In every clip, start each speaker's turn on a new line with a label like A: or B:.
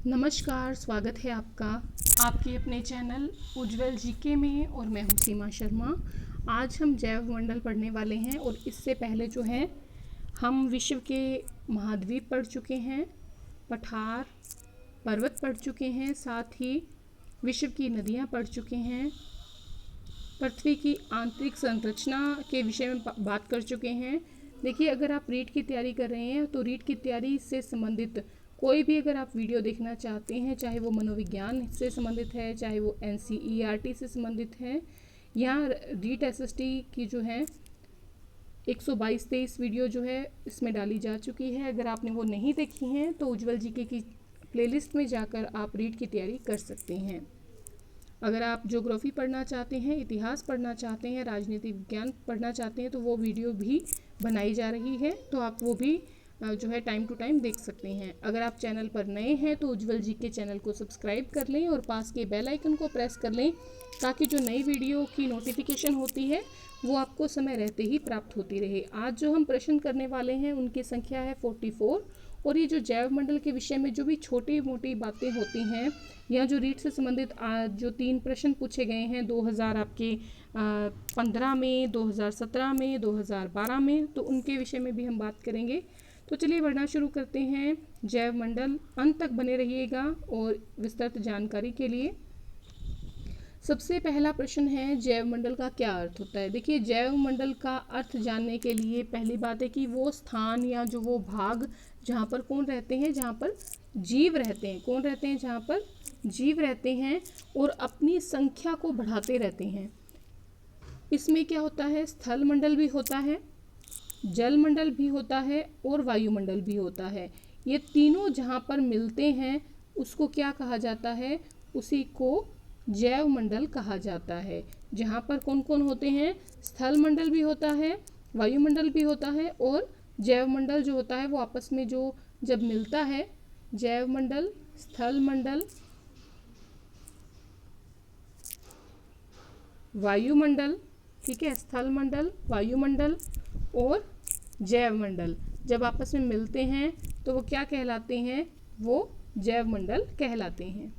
A: नमस्कार, स्वागत है आपका आपके अपने चैनल उज्जवल जीके में। और मैं हूँ सीमा शर्मा। आज हम जैव मंडल पढ़ने वाले हैं और इससे पहले जो है हम विश्व के महाद्वीप पढ़ चुके हैं, पठार पर्वत पढ़ चुके हैं, साथ ही विश्व की नदियाँ पढ़ चुके हैं, पृथ्वी की आंतरिक संरचना के विषय में बात कर चुके हैं। देखिए, अगर आप रीट की तैयारी कर रहे हैं तो रीट की तैयारी से संबंधित कोई भी अगर आप वीडियो देखना चाहते हैं, चाहे वो मनोविज्ञान से संबंधित है, चाहे वो NCERT से संबंधित है, या रीट SST की जो है 122-23 वीडियो जो है इसमें डाली जा चुकी है। अगर आपने वो नहीं देखी हैं तो उज्जवल जीके की प्लेलिस्ट में जाकर आप रीट की तैयारी कर सकते हैं। अगर आप ज्योग्राफी पढ़ना चाहते हैं, इतिहास पढ़ना चाहते हैं, राजनीतिक विज्ञान पढ़ना चाहते हैं तो वो वीडियो भी बनाई जा रही है, तो आप वो भी जो है टाइम टू टाइम देख सकते हैं। अगर आप चैनल पर नए हैं तो उज्जवल जी के चैनल को सब्सक्राइब कर लें और पास के बेल आइकन को प्रेस कर लें, ताकि जो नई वीडियो की नोटिफिकेशन होती है वो आपको समय रहते ही प्राप्त होती रहे। आज जो हम प्रश्न करने वाले हैं उनकी संख्या है 44। और ये जो जैव मंडल के विषय में जो भी छोटी मोटी बातें होती हैं, या जो रीट से संबंधित जो 3 प्रश्न पूछे गए हैं 2015 में, 2017 में, 2012 में, तो उनके विषय में भी हम बात करेंगे। तो चलिए पढ़ना शुरू करते हैं जैव मंडल। अंत तक बने रहिएगा और विस्तृत जानकारी के लिए। सबसे पहला प्रश्न है, जैव मंडल का क्या अर्थ होता है। देखिए, जैव मंडल का अर्थ जानने के लिए पहली बात है कि वो स्थान या जो वो भाग जहाँ पर कौन रहते हैं, जहाँ पर जीव रहते हैं। कौन रहते हैं? जहाँ पर जीव रहते हैं और अपनी संख्या को बढ़ाते रहते हैं। इसमें क्या होता है? स्थल मंडल भी होता है, जल मंडल भी होता है और वायुमंडल भी होता है। ये तीनों जहाँ पर मिलते हैं उसको क्या कहा जाता है? उसी को जैव मंडल कहा जाता है। जहाँ पर कौन कौन होते हैं? स्थल मंडल भी होता है, वायुमंडल भी होता है और जैव मंडल जो होता है वो आपस में जो जब मिलता है, जैव मंडल, स्थल मंडल, वायुमंडल, ठीक है, स्थल मंडल, वायुमंडल और जैव मंडल जब आपस में मिलते हैं तो वो क्या कहलाते हैं? वो जैव मंडल कहलाते हैं।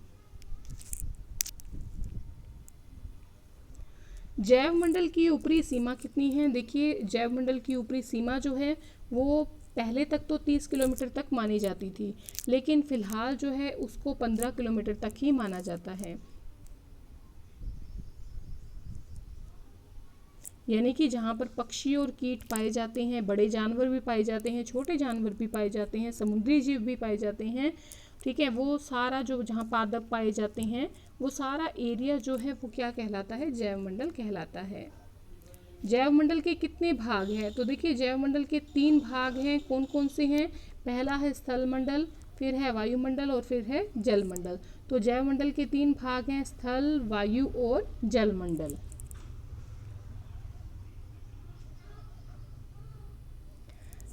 A: जैव मंडल की ऊपरी सीमा कितनी है? देखिए, जैव मंडल की ऊपरी सीमा जो है वो पहले तक तो 30 किलोमीटर तक मानी जाती थी, लेकिन फिलहाल जो है उसको 15 किलोमीटर तक ही माना जाता है। यानी कि जहाँ पर पक्षी और कीट पाए जाते हैं, बड़े जानवर भी पाए जाते हैं, छोटे जानवर भी पाए जाते हैं, समुद्री जीव भी पाए जाते हैं, ठीक है, वो सारा जो जहाँ पादप पाए जाते हैं वो सारा एरिया जो है वो क्या कहलाता है? जैव मंडल कहलाता है। जैव मंडल के कितने भाग हैं? तो देखिए, जैव मंडल के 3 भाग हैं। कौन कौन से हैं? पहला है स्थल मंडल, फिर है वायुमंडल और फिर है जल मंडल। तो जैव मंडल के 3 भाग हैं, स्थल, वायु और जल मंडल।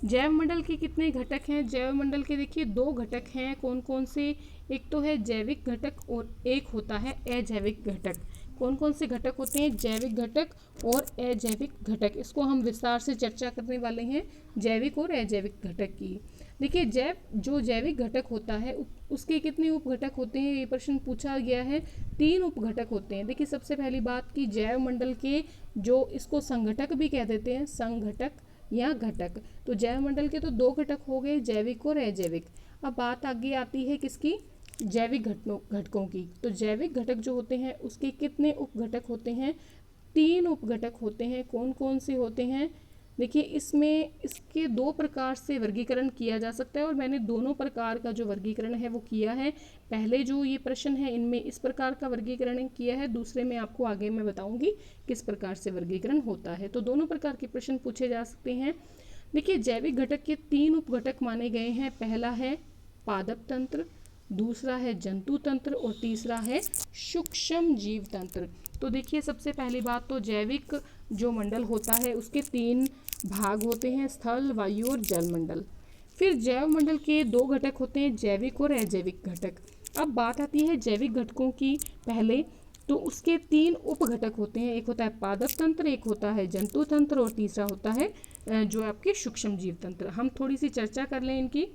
A: जैव मंडल के कितने घटक हैं? जैव मंडल के देखिए 2 घटक हैं। कौन कौन से? एक तो है जैविक घटक और एक होता है अजैविक घटक। कौन कौन से घटक होते हैं? जैविक घटक और अजैविक घटक। इसको हम विस्तार से चर्चा करने वाले हैं, जैविक और अजैविक घटक की। देखिए, जो जैविक घटक होता है उसके कितने उपघटक होते हैं? ये प्रश्न पूछा गया है। 3 उपघटक होते हैं। देखिए, सबसे पहली बात कि जैव मंडल के जो इसको संघटक भी कह देते हैं, संघटक या घटक। तो जैव मंडल के तो 2 घटक हो गए, जैविक और अजैविक। अब बात आगे आती है किसकी? जैविक घटकों की। तो जैविक घटक जो होते हैं उसके कितने उपघटक होते हैं? 3 उपघटक होते हैं। कौन कौन से होते हैं? देखिए, इसमें इसके 2 प्रकार से वर्गीकरण किया जा सकता है और मैंने दोनों प्रकार का जो वर्गीकरण है वो किया है। पहले जो ये प्रश्न है इनमें इस प्रकार का वर्गीकरण किया है, दूसरे में आपको आगे मैं बताऊंगी किस प्रकार से वर्गीकरण होता है। तो दोनों प्रकार के प्रश्न पूछे जा सकते हैं। देखिए, जैविक घटक के 3 उपघटक माने गए हैं। पहला है पादप तंत्र, दूसरा है जंतु तंत्र और तीसरा है सूक्ष्म जीव तंत्र। तो देखिए, सबसे पहली बात तो जैविक जो मंडल होता है उसके 3 भाग होते हैं, स्थल, वायु और जल मंडल। फिर जैव मंडल के 2 घटक होते हैं, जैविक और अजैविक घटक। अब बात आती है जैविक घटकों की। पहले तो उसके 3 उपघटक होते हैं, एक होता है पादप तंत्र, एक होता है जंतु तंत्र और तीसरा होता है जो आपके सूक्ष्म जीव तंत्र। हम थोड़ी सी चर्चा कर लें इनकी।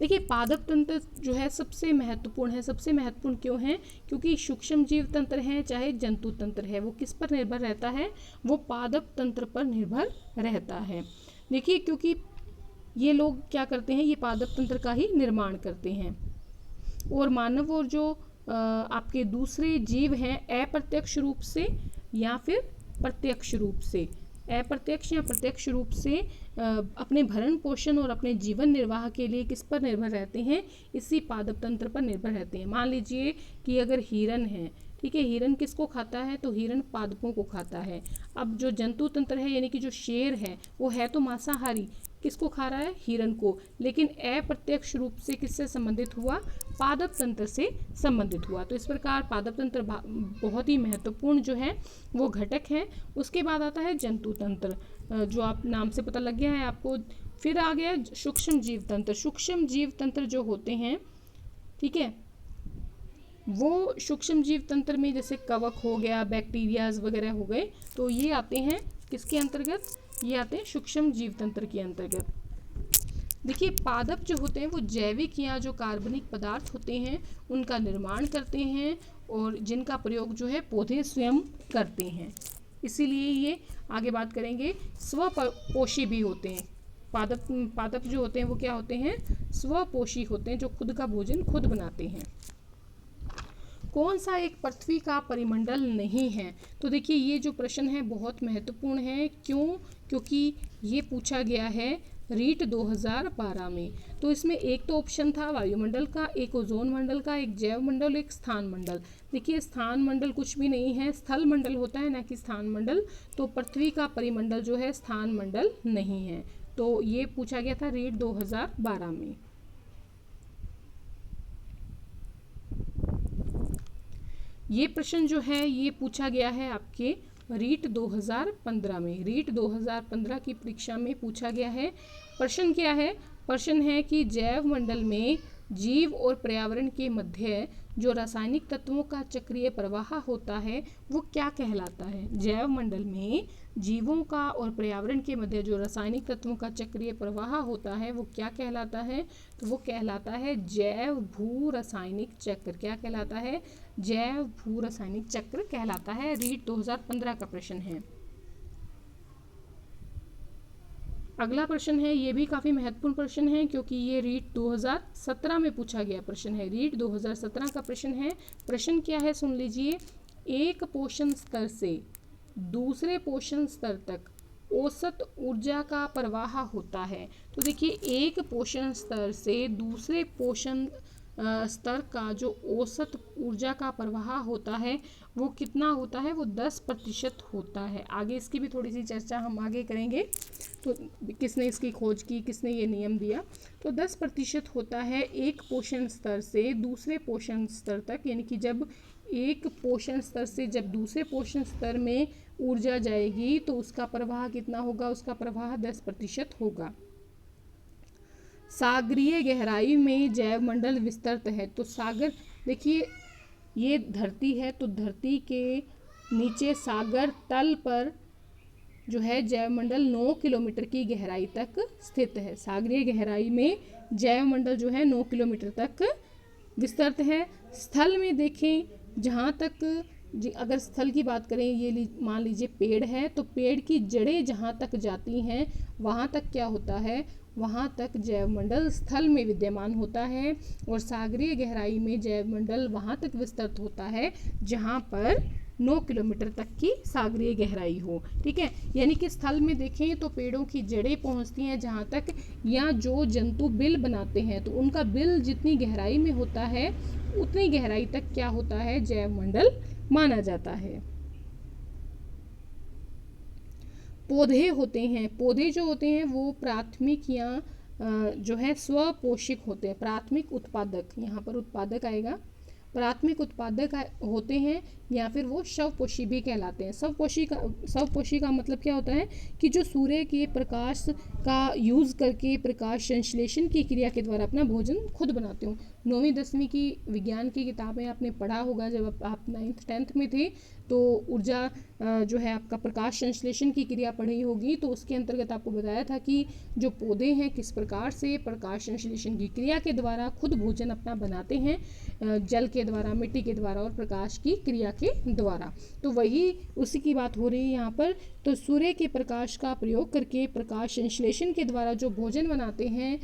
A: देखिए पादप तंत्र जो है सबसे महत्वपूर्ण है। सबसे महत्वपूर्ण क्यों है? क्योंकि सूक्ष्म जीव तंत्र है चाहे जंतु तंत्र है, वो किस पर निर्भर रहता है? वो पादप तंत्र पर निर्भर रहता है। देखिए क्योंकि ये लोग क्या करते हैं, ये पादप तंत्र का ही निर्माण करते हैं। और मानव और जो आपके दूसरे जीव हैं, अप्रत्यक्ष रूप से या फिर प्रत्यक्ष रूप से, अप्रत्यक्ष या प्रत्यक्ष रूप से अपने भरण पोषण और अपने जीवन निर्वाह के लिए किस पर निर्भर रहते हैं? इसी पादप तंत्र पर निर्भर रहते हैं। मान लीजिए कि अगर हिरन है, ठीक है, हिरन किसको खाता है? तो हिरन पादपों को खाता है। अब जो जंतु तंत्र है यानी कि जो शेर है, वो है तो मांसाहारी, किसको खा रहा है? हिरन को, लेकिन अप्रत्यक्ष रूप से किससे संबंधित हुआ? पादप तंत्र से संबंधित हुआ। तो इस प्रकार पादप तंत्र बहुत ही महत्वपूर्ण जो है वो घटक है। उसके बाद आता है जंतु तंत्र, जो आप नाम से पता लग गया है आपको। फिर आ गया सूक्ष्म जीव तंत्र। सूक्ष्म जीव तंत्र जो होते हैं, ठीक है, वो सूक्ष्म जीव तंत्र में जैसे कवक हो गया, बैक्टीरियाज वगैरह हो गए, तो ये आते हैं किसके अंतर्गत? ये आते हैं सूक्ष्म जीव तंत्र के अंतर्गत। देखिए पादप जो होते हैं वो जैविक या जो कार्बनिक पदार्थ होते हैं उनका निर्माण करते हैं, और जिनका प्रयोग जो है पौधे स्वयं करते हैं। इसीलिए ये आगे बात करेंगे स्वपोषी भी होते हैं। पादप जो होते हैं वो क्या होते हैं? स्वपोषी होते हैं, जो खुद का भोजन खुद बनाते हैं। कौन सा एक पृथ्वी का परिमंडल नहीं है? तो देखिए ये जो प्रश्न है बहुत महत्वपूर्ण है। क्यों? क्योंकि ये पूछा गया है रीट 2012 में। तो इसमें एक तो ऑप्शन था वायुमंडल का, एक ओजोन मंडल का, एक जैव मंडल, एक स्थान मंडल। देखिए स्थान मंडल कुछ भी नहीं है, स्थल मंडल होता है ना कि स्थान मंडल। तो पृथ्वी का परिमंडल जो है स्थान मंडल नहीं है। तो ये पूछा गया था रीट 2012 में। ये प्रश्न जो है ये पूछा गया है आपके रीट 2015 में। रीट 2015 की परीक्षा में पूछा गया है। प्रश्न क्या है? प्रश्न है कि जैव मंडल में जीव और पर्यावरण के मध्य जो रासायनिक तत्वों का चक्रीय प्रवाह होता है वो क्या कहलाता है? जैव मंडल में जीवों का और पर्यावरण के मध्य जो रासायनिक तत्वों का चक्रीय प्रवाह होता है वो क्या कहलाता है? तो वो कहलाता है जैव भू रासायनिक चक्र। क्या कहलाता है? जैव भू रासायनिक चक्र कहलाता है। रीट 2015 का प्रश्न है। अगला प्रश्न है, ये भी काफ़ी महत्वपूर्ण प्रश्न है क्योंकि ये रीट 2017 में पूछा गया प्रश्न है। रीट 2017 का प्रश्न है। प्रश्न क्या है सुन लीजिए। एक पोषण स्तर से दूसरे पोषण स्तर तक औसत ऊर्जा का प्रवाह होता है। तो देखिए एक पोषण स्तर से दूसरे पोषण स्तर का जो औसत ऊर्जा का प्रवाह होता है वो कितना होता है? वो 10% होता है। आगे इसकी भी थोड़ी सी चर्चा हम आगे करेंगे। तो किसने इसकी खोज की, किसने ये नियम दिया? तो 10% होता है एक पोषण स्तर से दूसरे पोषण स्तर तक, यानी कि जब एक पोषण स्तर से जब दूसरे पोषण स्तर में ऊर्जा जाएगी तो उसका प्रवाह कितना होगा? उसका प्रवाह 10% होगा। सागरीय गहराई में जैव मंडल विस्तृत है। तो सागर, देखिए ये धरती है तो धरती के नीचे सागर तल पर जो है जैव मंडल 9 किलोमीटर की गहराई तक स्थित है। सागरीय गहराई में जैव मंडल जो है 9 किलोमीटर तक विस्तृत है। स्थल में देखें, जहाँ तक अगर स्थल की बात करें, ये मान लीजिए पेड़ है तो पेड़ की जड़ें जहाँ तक जाती हैं वहाँ तक क्या होता है? वहाँ तक जैव मंडल स्थल में विद्यमान होता है। और सागरीय गहराई में जैव मंडल वहाँ तक विस्तृत होता है जहाँ पर 9 किलोमीटर तक की सागरीय गहराई हो। ठीक है, यानी कि स्थल में देखें तो पेड़ों की जड़ें पहुँचती हैं जहाँ तक, या जो जंतु बिल बनाते हैं तो उनका बिल जितनी गहराई में होता है उतनी गहराई तक क्या होता है? जैव मंडल माना जाता है। पौधे होते हैं, पौधे जो होते हैं वो प्राथमिक या जो है स्वपोषक होते हैं। प्राथमिक उत्पादक, यहाँ पर उत्पादक आएगा, प्राथमिक उत्पादक होते हैं या फिर वो स्वपोषी भी कहलाते हैं। स्वपोषी का मतलब क्या होता है कि जो सूर्य के प्रकाश का यूज़ करके प्रकाश संश्लेषण की क्रिया के द्वारा अपना भोजन खुद बनाते हो। 9वीं 10वीं की विज्ञान की किताबें आपने पढ़ा होगा जब आप 9th 10th में थे, तो ऊर्जा जो है आपका प्रकाश संश्लेषण की क्रिया पढ़ी होगी, तो उसके अंतर्गत आपको बताया था कि जो पौधे हैं किस प्रकार से प्रकाश संश्लेषण की क्रिया के द्वारा खुद भोजन अपना बनाते हैं, जल के द्वारा, मिट्टी के द्वारा और प्रकाश की क्रिया के द्वारा। तो वही उसी की बात हो रही है यहाँ पर। तो सूर्य के प्रकाश का प्रयोग करके प्रकाश संश्लेषण के द्वारा जो भोजन बनाते हैं,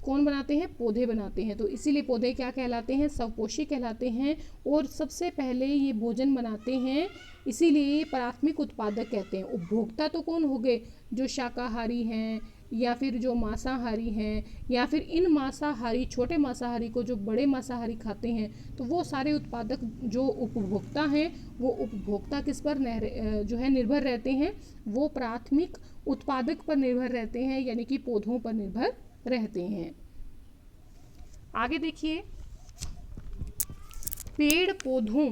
A: कौन बनाते हैं? पौधे बनाते हैं। तो इसीलिए पौधे क्या कहलाते हैं? स्वपोषी कहलाते हैं। और सबसे पहले ये भोजन बनाते हैं, इसीलिए प्राथमिक उत्पादक कहते हैं। उपभोक्ता तो कौन हो गए? जो शाकाहारी हैं या फिर जो मांसाहारी हैं, या फिर इन मांसाहारी, छोटे मांसाहारी को जो बड़े मांसाहारी खाते हैं, तो वो सारे उत्पादक जो उपभोक्ता हैं, वो उपभोक्ता किस पर जो है निर्भर रहते हैं? वो प्राथमिक उत्पादक पर निर्भर रहते हैं, यानी कि पौधों पर निर्भर रहते हैं। आगे देखिए, पेड़ पौधों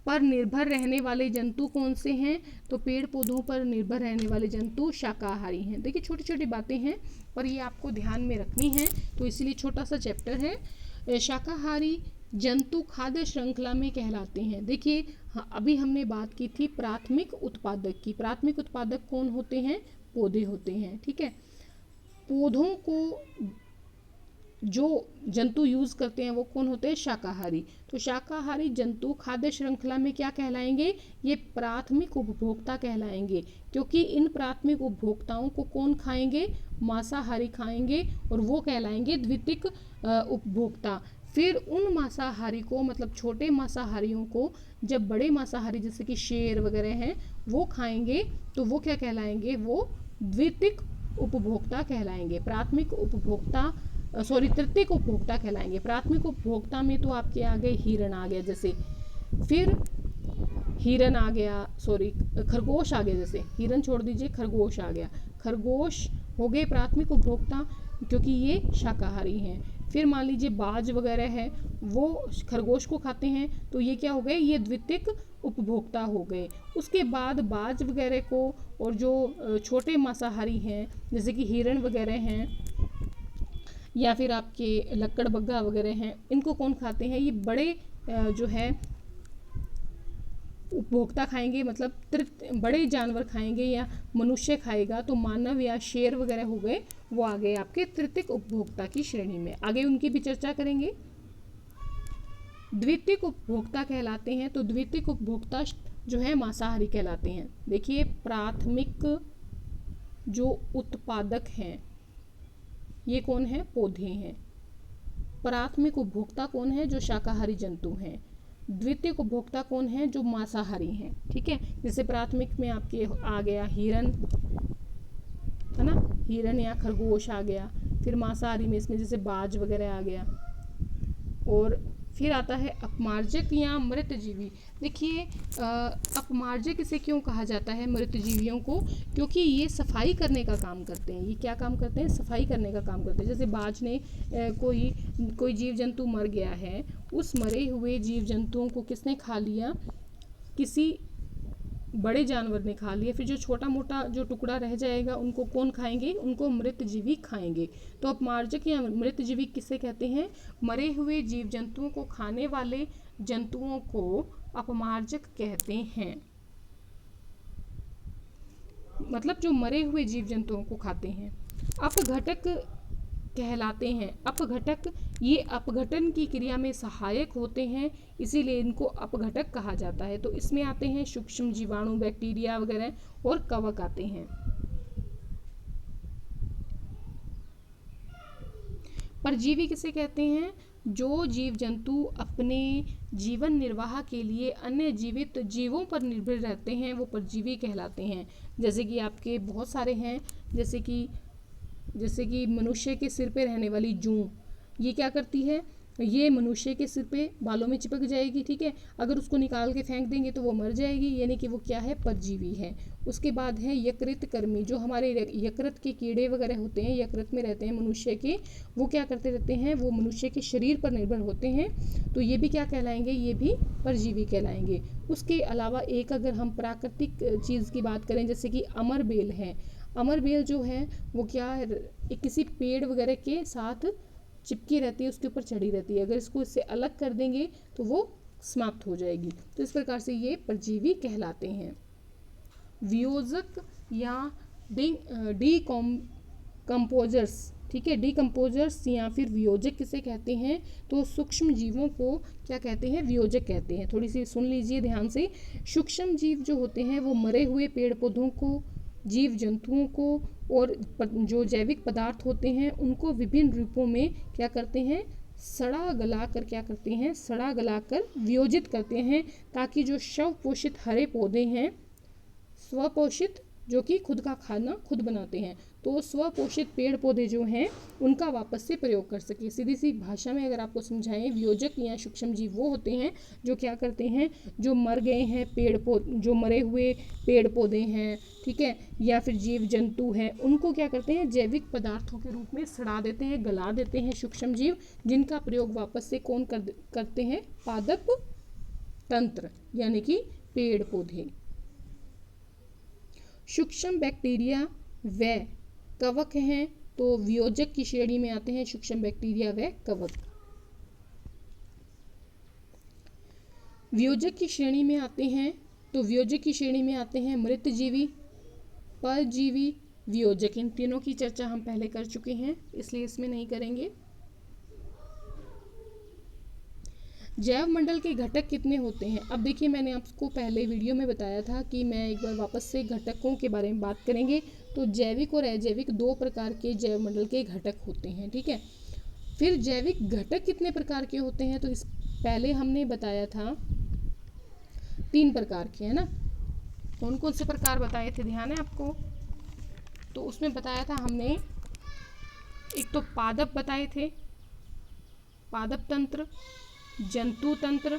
A: पर निर्भर रहने वाले जंतु कौन से हैं? तो पेड़ पौधों पर निर्भर रहने वाले जंतु शाकाहारी हैं। देखिए छोटी छोटी बातें हैं पर ये आपको ध्यान में रखनी है, तो इसलिए छोटा सा चैप्टर है। शाकाहारी जंतु खाद्य श्रृंखला में कहलाते हैं। देखिए अभी हमने बात की थी प्राथमिक उत्पादक की। प्राथमिक उत्पादक कौन होते हैं? पौधे होते हैं। ठीक है, पौधों को जो जंतु यूज करते हैं वो कौन होते हैं? शाकाहारी। तो शाकाहारी जंतु खाद्य श्रृंखला में क्या कहलाएंगे? ये प्राथमिक उपभोक्ता कहलाएंगे, क्योंकि इन प्राथमिक उपभोक्ताओं को कौन खाएंगे? मांसाहारी खाएंगे, और वो कहलाएंगे द्वितीयक उपभोक्ता। फिर उन मांसाहारी को, मतलब छोटे मांसाहारियों को, जब बड़े मांसाहारी जैसे कि शेर वगैरह हैं वो खाएंगे, तो वो क्या कहलाएंगे? वो द्वितीयक उपभोक्ता कहलाएंगे। प्राथमिक उपभोक्ता तृतीयक उपभोक्ता कहलाएंगे। प्राथमिक उपभोक्ता में तो आपके आ गए हिरण आ गया, जैसे फिर हिरण आ गया, खरगोश आ गया, जैसे हिरण छोड़ दीजिए, खरगोश आ गया। खरगोश हो गए प्राथमिक उपभोक्ता क्योंकि ये शाकाहारी हैं। फिर मान लीजिए बाज वगैरह है, वो खरगोश को खाते हैं, तो ये क्या हो गए? ये द्वितीयक उपभोक्ता हो गए। उसके बाद बाज वगैरह को, और जो छोटे मांसाहारी हैं जैसे कि हिरण वगैरह हैं, या फिर आपके लक्कड़बग्गा वगैरह हैं, इनको कौन खाते हैं? ये बड़े जो है उपभोक्ता खाएंगे, मतलब बड़े जानवर खाएंगे या मनुष्य खाएगा, तो मानव या शेर वगैरह हो गए, वो आ गए आपके तृतीयक उपभोक्ता की श्रेणी में। आगे उनकी भी चर्चा करेंगे। द्वितीयक उपभोक्ता कहलाते हैं, तो द्वितीयक उपभोक्ता जो है मांसाहारी कहलाते हैं। देखिए प्राथमिक जो उत्पादक हैं ये कौन है? पौधे हैं। प्राथमिक उपभोक्ता कौन है? जो शाकाहारी जंतु हैं। द्वितीयक उपभोक्ता कौन है? जो मांसाहारी हैं। ठीक है, जैसे प्राथमिक में आपके आ गया हिरण, है ना, हिरण या खरगोश आ गया। फिर मांसाहारी में इसमें जैसे बाज वगैरह आ गया। और फिर आता है अपमार्जक या मृतजीवी। देखिए अपमार्जक इसे क्यों कहा जाता है मृतजीवियों को? क्योंकि ये सफाई करने का काम करते हैं। ये क्या काम करते हैं? सफाई करने का काम करते हैं। जैसे बाज ने कोई जीव जंतु मर गया है, उस मरे हुए जीव जंतुओं को किसने खा लिया? किसी बड़े जानवर ने खा लिया। फिर जो छोटा मोटा जो टुकड़ा रह जाएगा उनको कौन खाएंगे? उनको मृतजीवी खाएंगे। तो अपमार्जक या मृतजीवी किसे कहते हैं? मरे हुए जीव जंतुओं को खाने वाले जंतुओं को अपमार्जक कहते हैं। मतलब जो मरे हुए जीव जंतुओं को खाते हैं। अपघटक कहलाते हैं। अपघटक ये अपघटन की क्रिया में सहायक होते हैं, इसीलिए इनको अपघटक कहा जाता है। तो इसमें आते हैं सूक्ष्म जीवाणु, बैक्टीरिया वगैरह, और कवक आते हैं। परजीवी किसे कहते हैं? जो जीव जंतु अपने जीवन निर्वाह के लिए अन्य जीवित जीवों पर निर्भर रहते हैं, वो परजीवी कहलाते हैं। जैसे कि आपके बहुत सारे हैं, जैसे कि मनुष्य के सिर पे रहने वाली जूं, ये क्या करती है? ये मनुष्य के सिर पे बालों में चिपक जाएगी। ठीक है, अगर उसको निकाल के फेंक देंगे तो वो मर जाएगी, यानी कि वो क्या है? परजीवी है। उसके बाद है यकृत कर्मी। जो हमारे यकृत के कीड़े वगैरह होते हैं, यकृत में रहते हैं मनुष्य के, वो क्या करते रहते हैं? वो मनुष्य के शरीर पर निर्भर होते हैं, तो ये भी क्या कहलाएंगे? ये भी परजीवी कहलाएंगे। उसके अलावा एक अगर हम प्राकृतिक चीज़ की बात करें, जैसे कि अमर बेल है। अमर बेल जो है वो क्या है? किसी पेड़ वगैरह के साथ चिपकी रहती है, उसके ऊपर चढ़ी रहती है। अगर इसको इससे अलग कर देंगे तो वो समाप्त हो जाएगी। तो इस प्रकार से ये परजीवी कहलाते हैं। वियोजक या कंपोजर्स, ठीक है, डिकम्पोजर्स या फिर वियोजक किसे कहते हैं, तो सूक्ष्म जीवों को क्या कहते हैं, वियोजक कहते हैं। थोड़ी सी सुन लीजिए ध्यान से। सूक्ष्म जीव जो होते हैं वो मरे हुए पेड़ पौधों को, जीव जंतुओं को और जो जैविक पदार्थ होते हैं उनको विभिन्न रूपों में क्या करते हैं, सड़ा गला कर क्या करते हैं, सड़ा गला कर वियोजित करते हैं, ताकि जो शव पोषित हरे पौधे हैं, स्वपोषित जो कि खुद का खाना खुद बनाते हैं, तो स्वपोषित पेड़ पौधे जो हैं उनका वापस से प्रयोग कर सके। सीधी सी भाषा में अगर आपको समझाएं, वियोजक या सूक्ष्म जीव वो होते हैं जो क्या करते हैं, जो मर गए हैं पेड़ पौधे, जो मरे हुए पेड़ पौधे हैं, ठीक है, या फिर जीव जंतु हैं, उनको क्या करते हैं, जैविक पदार्थों के रूप में सड़ा देते हैं, गला देते हैं सूक्ष्म जीव, जिनका प्रयोग वापस से कौन करते हैं, पादप तंत्र यानी कि पेड़ पौधे। सूक्ष्म बैक्टीरिया व कवक हैं, तो वियोजक की श्रेणी में आते हैं सूक्ष्म बैक्टीरिया व कवक। वियोजक की श्रेणी में आते हैं, तो वियोजक की श्रेणी में आते हैं मृतजीवी, परजीवी, वियोजक। इन तीनों की चर्चा हम पहले कर चुके हैं, इसलिए इसमें नहीं करेंगे। जैव मंडल के घटक कितने होते हैं? अब देखिए, मैंने आपको पहले वीडियो में बताया था कि मैं एक बार वापस से घटकों के बारे में बात करेंगे। तो जैविक और अजैविक दो प्रकार के जैव मंडल के घटक होते हैं, ठीक है। फिर जैविक घटक कितने प्रकार के होते हैं? तो इस पहले हमने बताया था 3 प्रकार के, है ना। कौन कौन से प्रकार बताए थे, ध्यान है आपको? तो उसमें बताया था हमने, एक तो पादप बताए थे, पादप तंत्र, जंतु तंत्र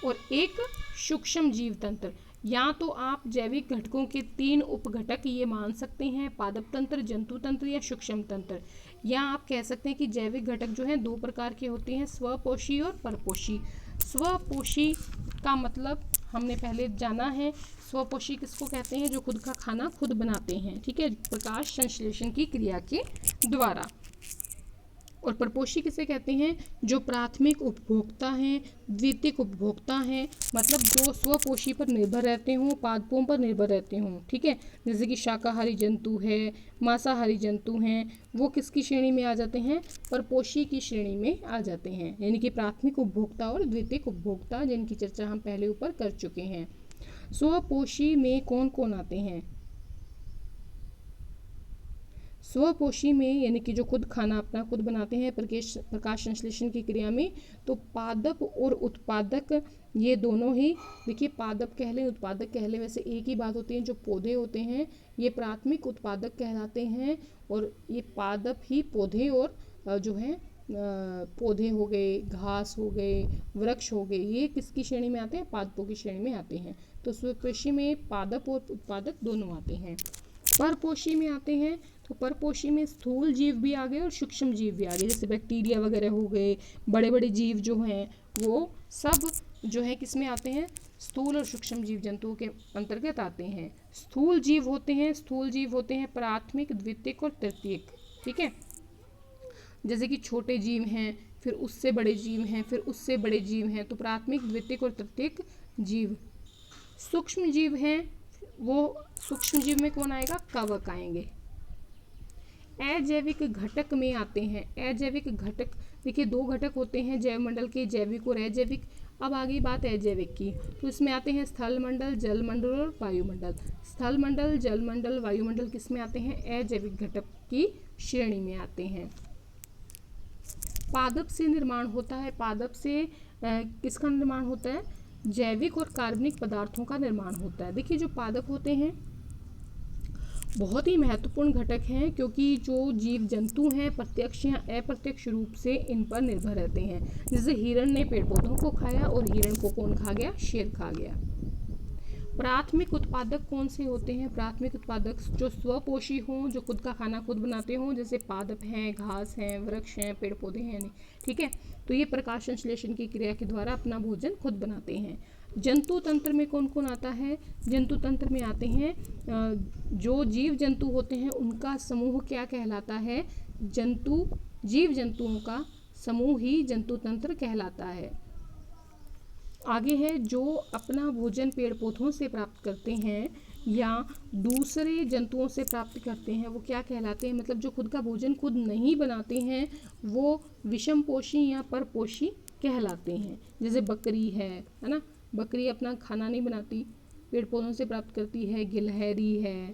A: और एक सूक्ष्म जीव तंत्र। या तो आप जैविक घटकों के 3 उपघटक ये मान सकते हैं, पादप तंत्र, जंतु तंत्र या सूक्ष्म तंत्र। या आप कह सकते हैं कि जैविक घटक जो हैं 2 प्रकार के होते हैं, स्वपोषी और परपोषी। स्वपोषी का मतलब हमने पहले जाना है। स्वपोषी किसको कहते हैं? जो खुद का खाना खुद बनाते हैं, ठीक है, प्रकाश संश्लेषण की क्रिया के द्वारा। और परपोषी किसे कहते हैं? जो प्राथमिक उपभोक्ता हैं, द्वितीयक उपभोक्ता हैं, मतलब जो स्वपोषी पर निर्भर रहते हों, पादपों पर निर्भर रहते हों, ठीक है। जैसे कि शाकाहारी जंतु है, मांसाहारी जंतु हैं, वो किसकी श्रेणी में आ जाते हैं? परपोषी की श्रेणी में आ जाते हैं। यानी कि प्राथमिक उपभोक्ता और द्वितीयक उपभोक्ता, जिनकी चर्चा हम पहले ऊपर कर चुके हैं। स्वपोषी में कौन कौन आते हैं? स्वपोषी में यानी कि जो खुद खाना अपना खुद बनाते हैं प्रकाश संश्लेषण की क्रिया में, तो पादप और उत्पादक ये दोनों ही। देखिए, पादप कह लें, उत्पादक कह लें, वैसे एक ही बात होती है। जो पौधे होते हैं ये प्राथमिक उत्पादक कहलाते हैं, और ये पादप ही पौधे और जो है पौधे हो गए, घास हो गए, वृक्ष हो गए, ये किसकी श्रेणी में आते हैं? पादपों की श्रेणी में आते हैं। तो स्वपोषी में पादप और उत्पादक दोनों आते हैं। परपोषी में आते हैं, तो परपोषी में स्थूल जीव भी आ गए और सूक्ष्म जीव भी आ गए, जैसे बैक्टीरिया वगैरह हो गए। बड़े बड़े जीव जो हैं वो सब जो है किस में आते हैं? स्थूल और सूक्ष्म जीव जंतुओं के अंतर्गत आते हैं। स्थूल जीव होते हैं प्राथमिक, द्वितीयक और तृतीयक, ठीक है। जैसे कि छोटे जीव हैं, फिर उससे बड़े जीव हैं, फिर उससे बड़े जीव हैं, तो प्राथमिक, द्वितीयक और तृतीयक जीव। सूक्ष्म जीव हैं, वो सूक्ष्म जीव में कौन आएगा? कवक आएंगे। अजैविक घटक में आते हैं। अजैविक घटक, देखिए 2 घटक होते हैं जैव मंडल के, जैविक और अजैविक। अब आ गई बात अजैविक की, तो इसमें आते हैं स्थल मंडल, जल मंडल और वायुमंडल। स्थल मंडल, जल मंडल, वायुमंडल किस में आते हैं? अजैविक घटक की श्रेणी में आते हैं। पादप से निर्माण होता है। पादप से किसका निर्माण होता है? जैविक और कार्बनिक पदार्थों का निर्माण होता है। देखिए, जो पादप होते हैं बहुत ही महत्वपूर्ण घटक हैं, क्योंकि जो जीव जंतु हैं प्रत्यक्ष या अप्रत्यक्ष रूप से इन पर निर्भर रहते हैं। जैसे हिरण ने पेड़ पौधों को खाया और हिरण को कौन खा गया? शेर खा गया। प्राथमिक उत्पादक कौन से होते हैं? प्राथमिक उत्पादक जो स्वपोषी हों, जो खुद का खाना खुद बनाते हों, जैसे पादप हैं, घास हैं, वृक्ष हैं, पेड़ पौधे हैं, ठीक है। तो ये प्रकाश संश्लेषण की क्रिया के द्वारा अपना भोजन खुद बनाते हैं। जंतु तंत्र में कौन कौन आता है? जंतु तंत्र में आते हैं जो जीव जंतु होते हैं उनका समूह क्या कहलाता है? जीव जंतुओं का समूह ही जंतु तंत्र कहलाता है। आगे है जो अपना भोजन पेड़ पौधों से प्राप्त करते हैं या दूसरे जंतुओं से प्राप्त करते हैं वो क्या कहलाते हैं, मतलब जो खुद का भोजन खुद नहीं बनाते हैं वो विषमपोषी या परपोषी कहलाते हैं। जैसे बकरी है ना, बकरी अपना खाना नहीं बनाती, पेड़ पौधों से प्राप्त करती है। गिलहरी है,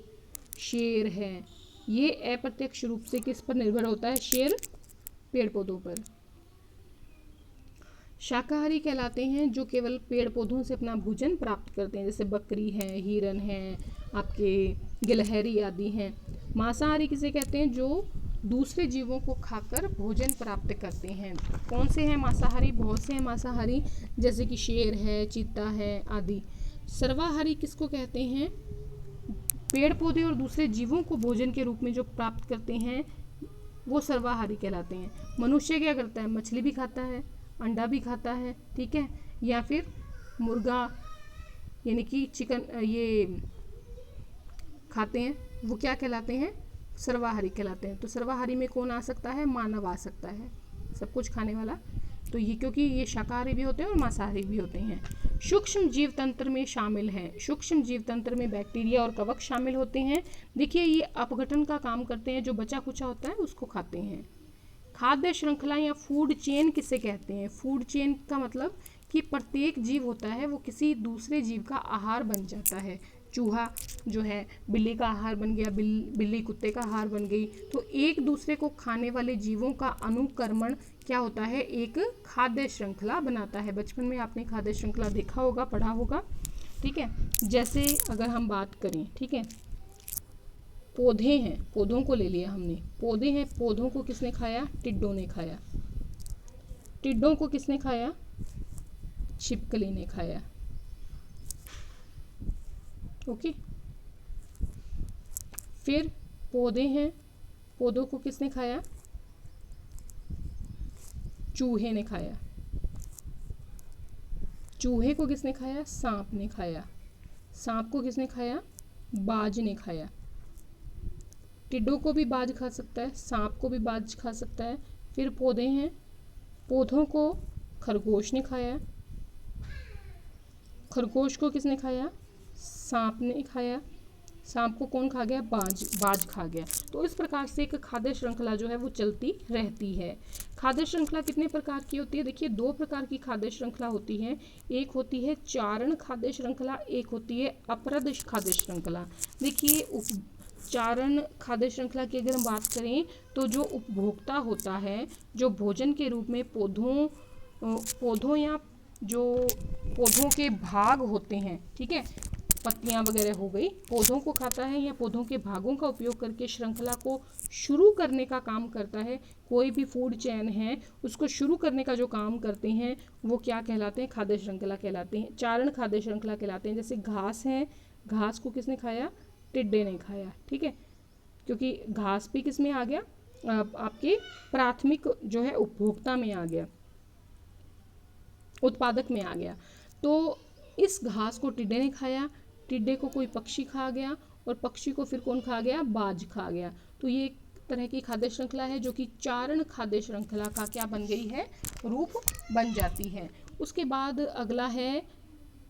A: शेर है, ये अप्रत्यक्ष रूप से किस पर निर्भर होता है, शेर पेड़ पौधों पर। शाकाहारी कहलाते हैं जो केवल पेड़ पौधों से अपना भोजन प्राप्त करते हैं, जैसे बकरी है, हिरन है, आपके गिलहरी आदि हैं। मांसाहारी किसे कहते हैं, जो दूसरे जीवों को खाकर भोजन प्राप्त करते हैं। कौन से हैं मांसाहारी, बहुत से हैं मांसाहारी, जैसे कि शेर है, चीता है आदि। सर्वाहारी किसको कहते हैं, पेड़ पौधे और दूसरे जीवों को भोजन के रूप में जो प्राप्त करते हैं वो सर्वाहारी कहलाते हैं। मनुष्य क्या करता है, मछली भी खाता है, अंडा भी खाता है, ठीक है, या फिर मुर्गा यानी कि चिकन ये खाते हैं, वो क्या कहलाते हैं, सर्वाहारी कहलाते हैं। तो सर्वाहारी में कौन आ सकता है, मानव आ सकता है, सब कुछ खाने वाला। तो ये क्योंकि ये शाकाहारी भी होते हैं और मांसाहारी भी होते हैं। सूक्ष्म जीव तंत्र में शामिल हैं, सूक्ष्म जीव तंत्र में बैक्टीरिया और कवक शामिल होते हैं। देखिए ये अपघटन का काम करते हैं, जो बचा कुचा होता है उसको खाते हैं। खाद्य श्रृंखला या फूड चेन किसे कहते हैं, फूड चेन का मतलब कि प्रत्येक जीव होता है वो किसी दूसरे जीव का आहार बन जाता है। चूहा जो है बिल्ली का आहार बन गया, बिल्ली कुत्ते का आहार बन गई। तो एक दूसरे को खाने वाले जीवों का अनुक्रमण क्या होता है, एक खाद्य श्रृंखला बनाता है। बचपन में आपने खाद्य श्रृंखला देखा होगा, पढ़ा होगा, ठीक है। जैसे अगर हम बात करें, ठीक है, पौधे हैं, पौधों को ले लिया हमने, पौधे हैं, पौधों को किसने खाया, टिड्डों ने खाया। टिड्डों को किसने खाया, छिपकली ने खाया। ओके, फिर पौधे हैं, पौधों को किसने खाया, चूहे ने खाया। चूहे को किसने खाया, सांप ने खाया। सांप को किसने खाया, बाज ने खाया। टिड्डों को भी बाज खा सकता है, सांप को भी बाज खा सकता है। फिर पौधे हैं, पौधों को खरगोश ने खाया। खरगोश को किसने खाया, सांप ने खाया। सांप को कौन खा गया, बाज खा गया। तो इस प्रकार से एक खाद्य श्रृंखला जो है वो चलती रहती है। खाद्य श्रृंखला कितने प्रकार की होती है, देखिए 2 प्रकार की खाद्य श्रृंखला होती है। एक होती है चारण खाद्य श्रृंखला, एक होती है अपरद खाद्य श्रृंखला। देखिए चारण खाद्य श्रृंखला की अगर हम बात करें तो जो उपभोक्ता होता है, जो भोजन के रूप में पौधों या जो पौधों के भाग होते हैं, ठीक है, पत्तियां वगैरह हो गई, पौधों को खाता है या पौधों के भागों का उपयोग करके श्रृंखला को शुरू करने का काम करता है। कोई भी फूड चेन है उसको शुरू करने का जो काम करते हैं वो क्या कहलाते हैं, खाद्य श्रृंखला कहलाते हैं, चारण खाद्य श्रृंखला कहलाते हैं। जैसे घास है, घास को किसने खाया, टिड्डे ने खाया, ठीक है, क्योंकि घास भी किस में आ गया, आपके प्राथमिक जो है उपभोक्ता में आ गया, उत्पादक में आ गया। तो इस घास को टिड्डे ने खाया, टिड्डे को कोई पक्षी खा गया और पक्षी को फिर कौन खा गया, बाज खा गया। तो ये एक तरह की खाद्य श्रृंखला है जो कि चारण खाद्य श्रृंखला का क्या बन गई है, रूप बन जाती है। उसके बाद अगला है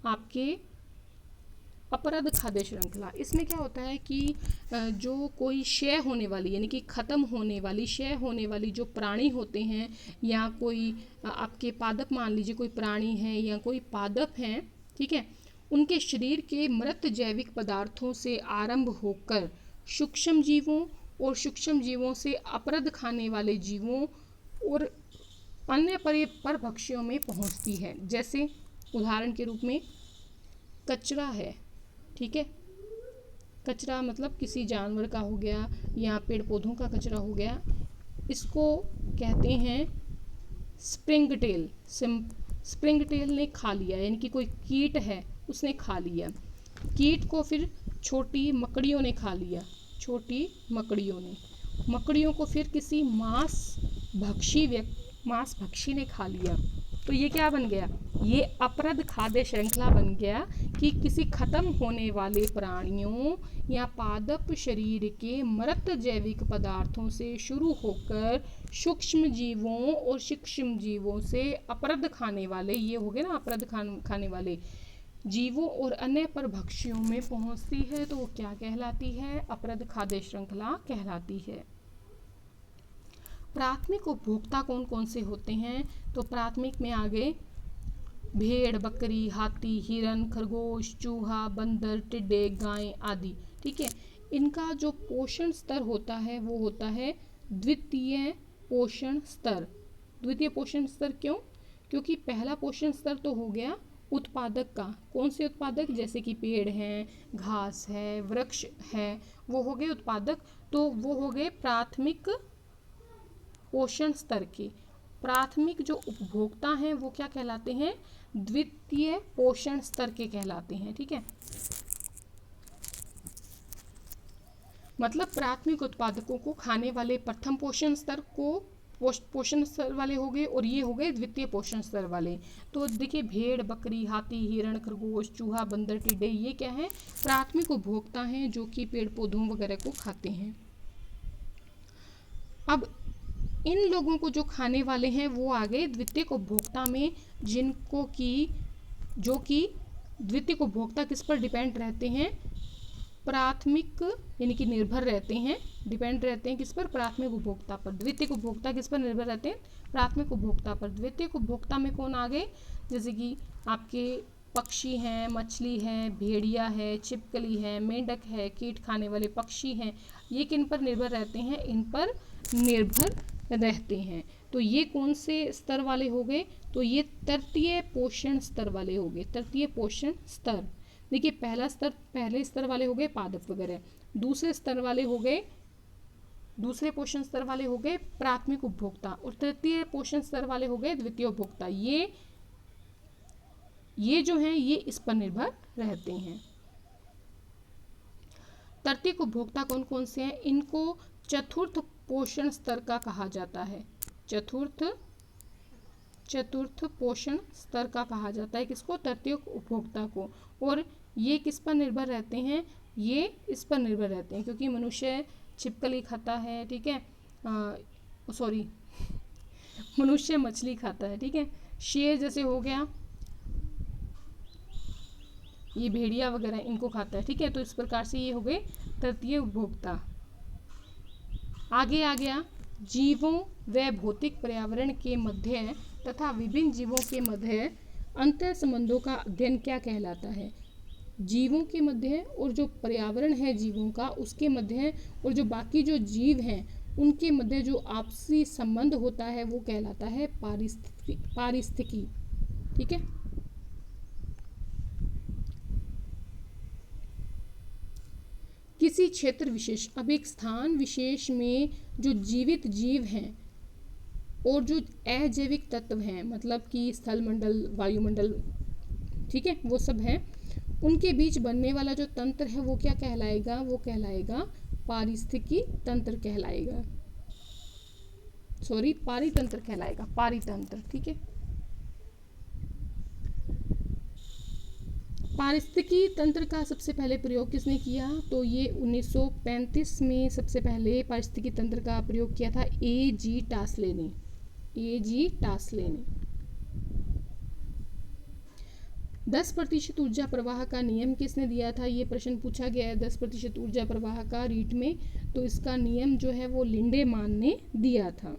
A: आपके अपरद खाद्य श्रृंखला। इसमें क्या होता है कि जो कोई क्षय होने वाली यानी कि ख़त्म होने वाली, क्षय होने वाली जो प्राणी होते हैं या कोई आपके पादप, मान लीजिए कोई प्राणी है या कोई पादप हैं, ठीक है, उनके शरीर के मृत जैविक पदार्थों से आरंभ होकर सूक्ष्म जीवों और सूक्ष्म जीवों से अपरद खाने वाले जीवों और अन्य परभक्षियों में पहुंचती है। जैसे उदाहरण के रूप में कचरा है, ठीक है, कचरा मतलब किसी जानवर का हो गया या पेड़ पौधों का कचरा हो गया, इसको कहते हैं स्प्रिंग टेल। स्प्रिंग टेल ने खा लिया, यानी कि कोई कीट है उसने खा लिया। कीट को फिर छोटी मकड़ियों ने खा लिया, छोटी मकड़ियों को फिर किसी मांस भक्षी ने खा लिया। तो ये क्या बन गया, ये अपरद खाद्य श्रृंखला बन गया कि किसी खत्म होने वाले प्राणियों या पादप शरीर के मृत जैविक पदार्थों से शुरू होकर सूक्ष्म जीवों और सूक्ष्म जीवों से अपरद खाने वाले, ये हो गए ना अपरद खाने वाले जीवों और अन्य परभक्षियों में पहुंचती है, तो वो क्या कहलाती है, अपरद खाद्य श्रृंखला कहलाती है। प्राथमिक उपभोक्ता कौन कौन से होते हैं, तो प्राथमिक में आगे भेड़, बकरी, हाथी, हिरन, खरगोश, चूहा, बंदर, टिड्डे, गाय आदि। ठीक है, इनका जो पोषण स्तर होता है वो होता है द्वितीय पोषण स्तर। द्वितीय पोषण स्तर क्यों, क्योंकि पहला पोषण स्तर तो हो गया उत्पादक का, कौन से उत्पादक, जैसे कि पेड़ हैं, घास है, वृक्ष है, वो हो गए उत्पादक, तो वो हो गए प्राथमिक पोषण स्तर के। प्राथमिक जो उपभोक्ता हैं वो क्या कहलाते हैं, द्वितीय पोषण स्तर के कहलाते हैं। ठीक है, मतलब प्राथमिक उत्पादकों को खाने वाले प्रथम पोषण स्तर को पोषण स्तर वाले हो गए, और ये हो गए द्वितीय पोषण स्तर वाले। तो देखिए भेड़, बकरी, हाथी, हिरण, खरगोश, चूहा, बंदर, टिड्डे, ये क्या है, प्राथमिक उपभोक्ता हैं जो कि पेड़ पौधों वगैरह को खाते हैं। अब इन लोगों को जो खाने वाले हैं वो आ गए द्वितीयक उपभोक्ता में, जिनको कि जो कि द्वितीयक उपभोक्ता किस पर डिपेंड रहते हैं, प्राथमिक यानी कि निर्भर रहते हैं, डिपेंड रहते हैं किस पर, प्राथमिक उपभोक्ता पर। द्वितीयक उपभोक्ता किस पर निर्भर रहते हैं, प्राथमिक उपभोक्ता पर। द्वितीयक उपभोक्ता में कौन आ गए, जैसे कि आपके पक्षी हैं, मछली है, भेड़िया है, छिपकली है, मेंढक है, कीट खाने वाले पक्षी हैं, ये किन पर निर्भर रहते हैं, इन पर निर्भर रहते हैं। तो ये कौन से स्तर वाले हो गए, तो ये तृतीय पोषण स्तर वाले हो गए। तृतीय पोषण स्तर, देखिए पहला स्तर, पहले स्तर वाले हो गए पादप वगैरह, दूसरे स्तर वाले हो गए, दूसरे पोषण स्तर वाले हो गए प्राथमिक उपभोक्ता, और तृतीय पोषण स्तर वाले हो गए द्वितीय उपभोक्ता। ये जो हैं ये इस पर निर्भर रहते हैं। तृतीयक उपभोक्ता कौन कौन से हैं, इनको चतुर्थ पोषण स्तर का कहा जाता है। चतुर्थ पोषण स्तर का कहा जाता है किसको, तृतीयक उपभोक्ता को। और ये किस पर निर्भर रहते हैं, ये इस पर निर्भर रहते हैं क्योंकि मनुष्य छिपकली खाता है, ठीक है, सॉरी मनुष्य मछली खाता है, ठीक है, शेर जैसे हो गया, ये भेड़िया वगैरह इनको खाता है, ठीक है। तो इस प्रकार से ये हो गए तृतीय उपभोक्ता। आगे आ गया जीवों व भौतिक पर्यावरण के मध्य तथा विभिन्न जीवों के मध्य अंतर संबंधों का अध्ययन क्या कहलाता है। जीवों के मध्य और जो पर्यावरण है जीवों का उसके मध्य, और जो बाकी जो जीव हैं उनके मध्य जो आपसी संबंध होता है वो कहलाता है पारिस्थितिकी। ठीक है, किसी क्षेत्र विशेष, अब एक स्थान विशेष में जो जीवित जीव हैं और जो अजैविक तत्व हैं, मतलब कि स्थल मंडल, वायुमंडल, ठीक है, वो सब हैं, उनके बीच बनने वाला जो तंत्र है वो क्या कहलाएगा, वो कहलाएगा पारिस्थितिकी तंत्र कहलाएगा, सॉरी पारितंत्र कहलाएगा, पारितंत्र। ठीक है, पारिस्थितिकी तंत्र का सबसे पहले प्रयोग किसने किया, तो ये 1935 में सबसे पहले पारिस्थितिकी तंत्र का प्रयोग किया था A.G. टासले ने। A.G. टासले ने 10% ऊर्जा प्रवाह का नियम किसने दिया था, ये प्रश्न पूछा गया है 10% ऊर्जा प्रवाह का रीट में, तो इसका नियम जो है वो लिंडेमान ने दिया था।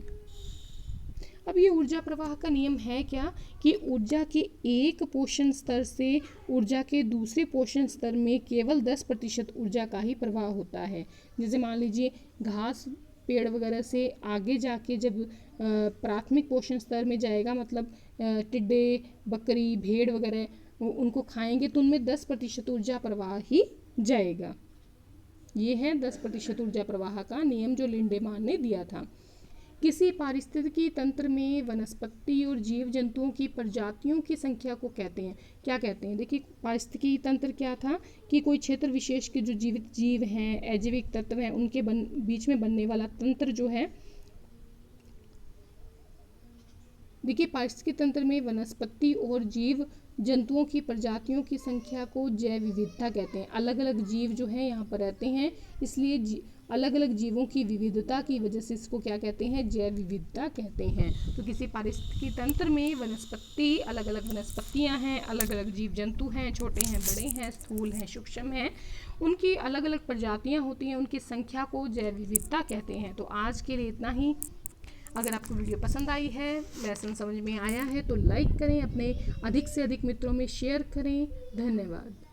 A: अब ये ऊर्जा प्रवाह का नियम है क्या, कि ऊर्जा के एक पोषण स्तर से ऊर्जा के दूसरे पोषण स्तर में केवल 10% ऊर्जा का ही प्रवाह होता है। जैसे मान लीजिए घास पेड़ वगैरह से आगे जाके जब प्राथमिक पोषण स्तर में जाएगा, मतलब टिड्डे, बकरी, भेड़ वगैरह उनको खाएंगे तो उनमें 10% ऊर्जा प्रवाह ही जाएगा। ये है 10% ऊर्जा प्रवाह का नियम जो लिंडेमान ने दिया था। किसी पारिस्थितिकी तंत्र में वनस्पति और जीव जंतुओं की प्रजातियों की संख्या को कहते हैं, क्या कहते हैं। देखिए पारिस्थितिकी तंत्र क्या था, कि कोई क्षेत्र विशेष के जो जीवित जीव हैं, अजैविक तत्व हैं, उनके बीच में बनने वाला तंत्र जो है देखिए पारिस्थितिकी तंत्र में वनस्पति और जीव जंतुओं की प्रजातियों की संख्या को जैव विविधता कहते हैं। अलग अलग जीव जो हैं यहाँ पर रहते हैं, इसलिए अलग अलग जीवों की विविधता की वजह से इसको क्या कहते हैं, जैव विविधता कहते हैं। तो किसी पारिस्थितिकी तंत्र में वनस्पति, अलग अलग वनस्पतियाँ हैं, अलग अलग जीव जंतु हैं, छोटे हैं, बड़े हैं, स्थूल हैं, सूक्ष्म हैं, उनकी अलग अलग प्रजातियाँ होती हैं, उनकी संख्या को जैव विविधता कहते हैं। तो आज के लिए इतना ही। अगर आपको वीडियो पसंद आई है, लेसन समझ में आया है, तो लाइक करें, अपने अधिक से अधिक मित्रों में शेयर करें। धन्यवाद।